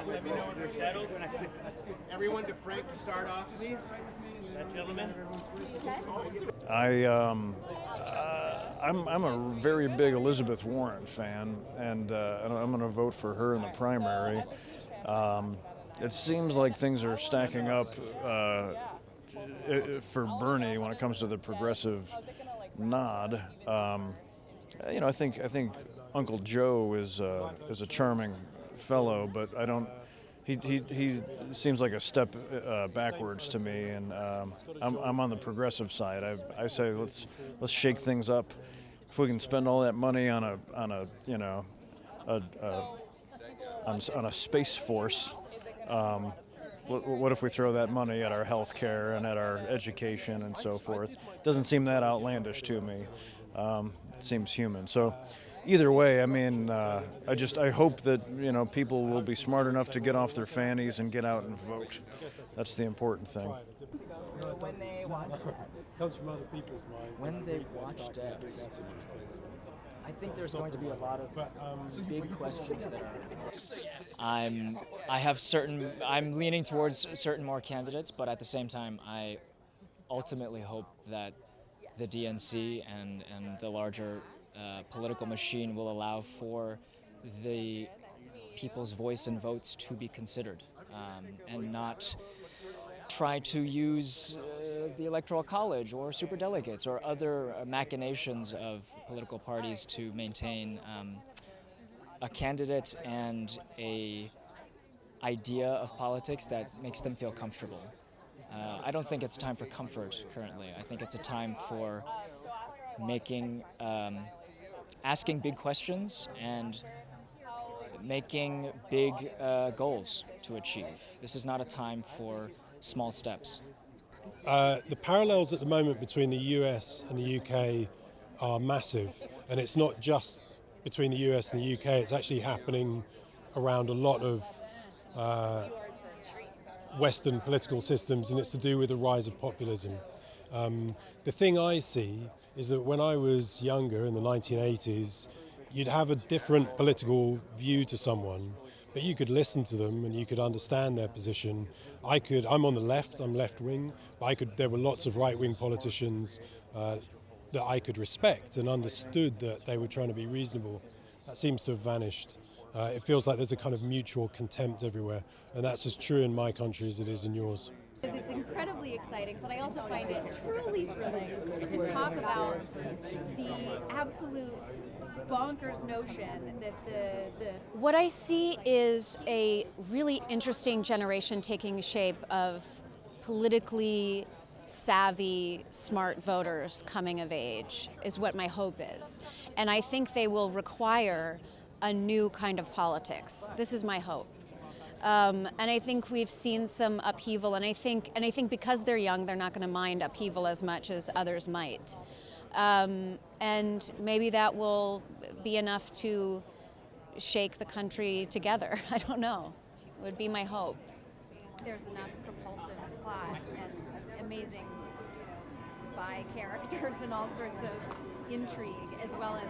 Let me know when we're settled. When I say that. Everyone to Frank to start off, please. That gentleman. I'm a very big Elizabeth Warren fan, and I'm going to vote for her in the primary. It seems like things are stacking up for Bernie when it comes to the progressive nod. I think Uncle Joe is a charming fellow, but I don't. He seems like a step backwards to me, and I'm on the progressive side. I say let's shake things up. If we can spend all that money on a space force, what if we throw that money at our health care and at our education and so forth? Doesn't seem that outlandish to me. It seems human. So either way, I mean, I hope that people will be smart enough to get off their fannies and get out and vote. That's the important thing. When they watch Comes from other people's mind. When they watch devs, I think there's going to be a lot of big questions there. I'm leaning towards certain more candidates, but at the same time, I ultimately hope that the DNC and the larger political machine will allow for the people's voice and votes to be considered, and not try to use the Electoral College or superdelegates or other machinations of political parties to maintain a candidate and a idea of politics that makes them feel comfortable. I don't think it's time for comfort currently. I think it's a time for asking big questions and making big goals to achieve. This is not a time for small steps. The parallels at the moment between the US and the UK are massive, and it's not just between the US and the UK, it's actually happening around a lot of Western political systems, and it's to do with the rise of populism. The thing I see is that when I was younger in the 1980s, you'd have a different political view to someone, but you could listen to them and you could understand their position. I'm on the left, I'm left-wing, but there were lots of right-wing politicians that I could respect and understood that they were trying to be reasonable. That seems to have vanished. It feels like there's a kind of mutual contempt everywhere, and that's as true in my country as it is in yours. It's incredibly exciting, but I also find it truly thrilling to talk about the absolute bonkers notion that the What I see is a really interesting generation taking shape of politically savvy, smart voters coming of age is what my hope is. And I think they will require a new kind of politics. This is my hope. And I think we've seen some upheaval, and I think because they're young, they're not going to mind upheaval as much as others might. And maybe that will be enough to shake the country together. I don't know. It would be my hope. there's enough propulsive plot and amazing spy characters and all sorts of intrigue, as well as